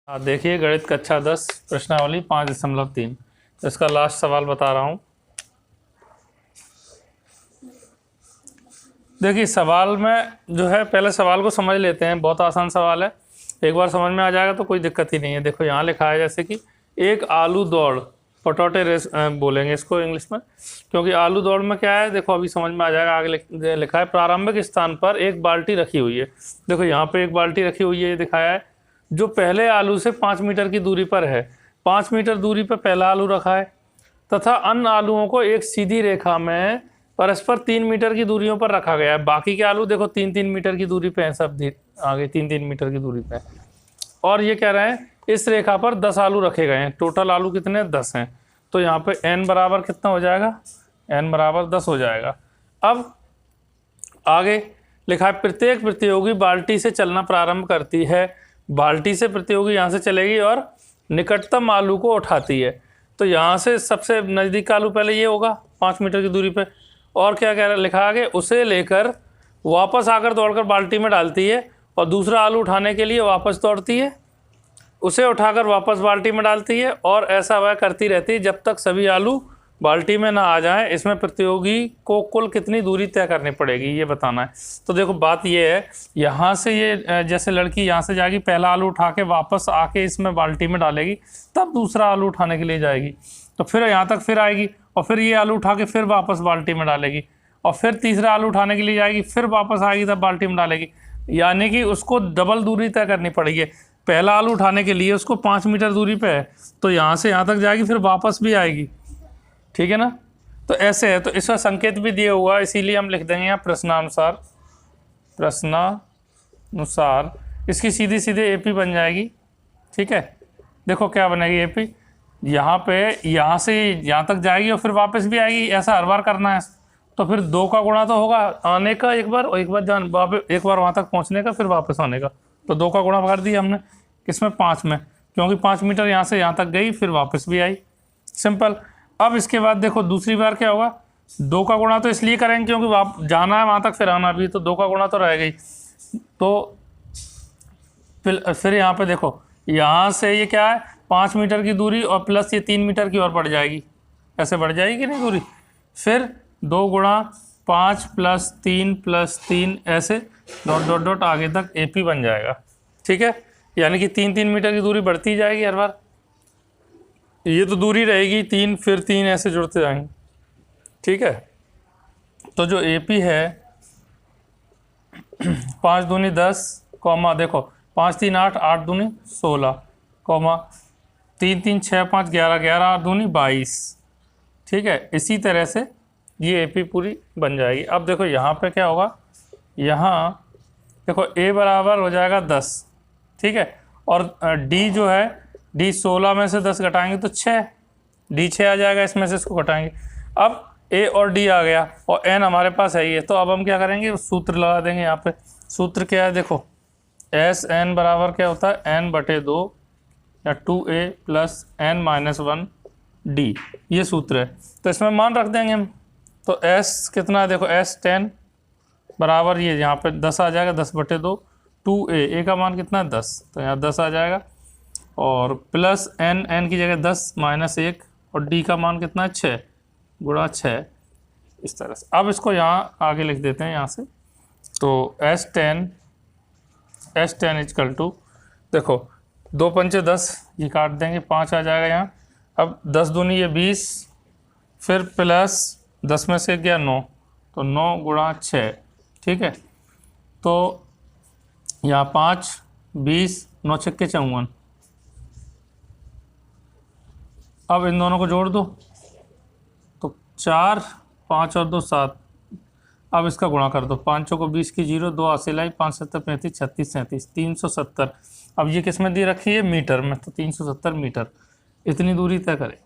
हाँ, देखिए गणित कक्षा 10 प्रश्नावली 5.3। तो इसका लास्ट सवाल बता रहा हूँ। देखिए सवाल में जो है, पहले सवाल को समझ लेते हैं। बहुत आसान सवाल है, एक बार समझ में आ जाएगा तो कोई दिक्कत ही नहीं है। देखो यहाँ लिखा है जैसे कि एक आलू दौड़, पोटैटो रेस बोलेंगे इसको इंग्लिश में, क्योंकि आलू दौड़ में क्या है देखो अभी समझ में आ जाएगा। आगे लिखा है प्रारंभिक स्थान पर एक बाल्टी रखी हुई है। देखो यहाँ पे एक बाल्टी रखी हुई है, ये दिखाया है, जो पहले आलू से 5 मीटर की दूरी पर है। 5 मीटर दूरी पर पहला आलू रखा है तथा अन्य आलूओं को एक सीधी रेखा में परस्पर 3 मीटर की दूरियों पर रखा गया है। बाकी के आलू देखो 3-3 मीटर की दूरी पे हैं, सब आगे 3-3 मीटर की दूरी पे। और ये कह रहे हैं इस रेखा पर 10 आलू रखे गए हैं। टोटल आलू कितने 10 हैं। तो यहाँ पे n बराबर कितना हो जाएगा, n बराबर 10 हो जाएगा। अब आगे लिखा है प्रत्येक प्रतियोगी बाल्टी से चलना प्रारंभ करती है। बाल्टी से प्रतियोगी यहाँ से चलेगी और निकटतम आलू को उठाती है। तो यहाँ से सबसे नज़दीक आलू पहले ये होगा 5 मीटर की दूरी पे। और क्या कह रहा लिखा आगे, उसे लेकर वापस आकर दौड़कर बाल्टी में डालती है और दूसरा आलू उठाने के लिए वापस दौड़ती है, उसे उठाकर वापस बाल्टी में डालती है और ऐसा वह करती रहती है जब तक सभी आलू बाल्टी में ना आ जाएं। इसमें प्रतियोगी को कुल कितनी दूरी तय करनी पड़ेगी ये बताना है। तो देखो बात ये है, यहाँ से ये जैसे लड़की यहाँ से जाएगी, पहला आलू उठा के वापस आके इसमें बाल्टी में डालेगी, तब दूसरा आलू उठाने के लिए जाएगी, तो फिर यहाँ तक फिर आएगी और फिर ये आलू उठा के फिर वापस बाल्टी में डालेगी और फिर तीसरा आलू उठाने के लिए जाएगी, फिर वापस आएगी तब बाल्टी में डालेगी। यानी कि उसको डबल दूरी तय करनी पड़ेगी। पहला आलू उठाने के लिए उसको 5 मीटर दूरी पे है, तो यहाँ से यहाँ तक जाएगी फिर वापस भी आएगी, ठीक है ना। तो ऐसे है, तो इसका संकेत भी दिया हुआ है, इसीलिए हम लिख देंगे यहाँ प्रश्नानुसार। प्रश्नानुसार इसकी सीधी सीधे एपी बन जाएगी, ठीक है। देखो क्या बनेगी एपी, यहाँ पे यहाँ से यहाँ तक जाएगी और फिर वापस भी आएगी, ऐसा हर बार करना है। तो फिर 2 का गुणा तो होगा आने का एक बार, और एक बार वहाँ तक पहुँचने का, फिर वापस आने का। तो 2 का गुणा कर दिया हमने किसमें, 5 में, क्योंकि 5 मीटर यहाँ से यहाँ तक गई फिर वापस भी आई, सिंपल। अब इसके बाद देखो दूसरी बार क्या होगा, 2 का गुणा तो इसलिए करेंगे क्योंकि जाना है वहाँ तक फिर आना भी, तो 2 का गुणा तो रह गई। तो फिर यहाँ पे देखो यहाँ से ये क्या है 5 मीटर की दूरी और प्लस ये 3 मीटर की और बढ़ जाएगी, ऐसे बढ़ जाएगी कि नहीं दूरी। फिर 2 गुणा 5 + 3 + 3 ऐसे डॉट डॉट डॉट आगे तक एपी बन जाएगा, ठीक है। यानी कि 3-3 मीटर की दूरी बढ़ती जाएगी हर बार। ये तो दूरी रहेगी 3, फिर 3 ऐसे जुड़ते जाएंगे, ठीक है। तो जो एपी है 5 दूनी 10, कॉमा देखो 5 3 8, 8 दूनी 16, कॉमा 3 3 6 5 11, 11 8 दूनी 22, ठीक है। इसी तरह से ये एपी पूरी बन जाएगी। अब देखो यहाँ पे क्या होगा, यहाँ देखो a बराबर हो जाएगा 10, ठीक है। और d जो है, d 16 में से 10 घटाएंगे तो 6, d 6 आ जाएगा, इसमें से इसको घटाएंगे। अब a और d आ गया और n हमारे पास है ये, तो अब हम क्या करेंगे, सूत्र लगा देंगे यहाँ पे। सूत्र क्या है देखो, SN बराबर क्या होता है, n/2 या 2a + n - 1d, ये सूत्र है। तो इसमें मान रख देंगे हम। तो s कितना है देखो, s 10 बराबर ये यहाँ पे 10 आ जाएगा, 10/2, 2a का मान कितना है 10, तो यहाँ 10 आ जाएगा, और प्लस n की जगह 10 - 1, और d का मान कितना है 6 × 6, इस तरह से। अब इसको यहाँ आगे लिख देते हैं यहाँ से। तो S10 = देखो 2 पंचे 10, ये काट देंगे, 5 आ जाएगा यहाँ। अब 10 दूनी ये 20, फिर प्लस 10 में से गया 9, तो 9 × 6, ठीक है। तो यहाँ 5 20, 9 × 6 = 54। अब इन दोनों को जोड़ दो, तो 4 5 और 2 7। अब इसका गुणा कर दो, 5 को 20 की 0, 2 हासिल लाई, 5 7 35 36 37 370। अब ये किस में दी रखी है, मीटर में, तो 370 मीटर इतनी दूरी तय करें।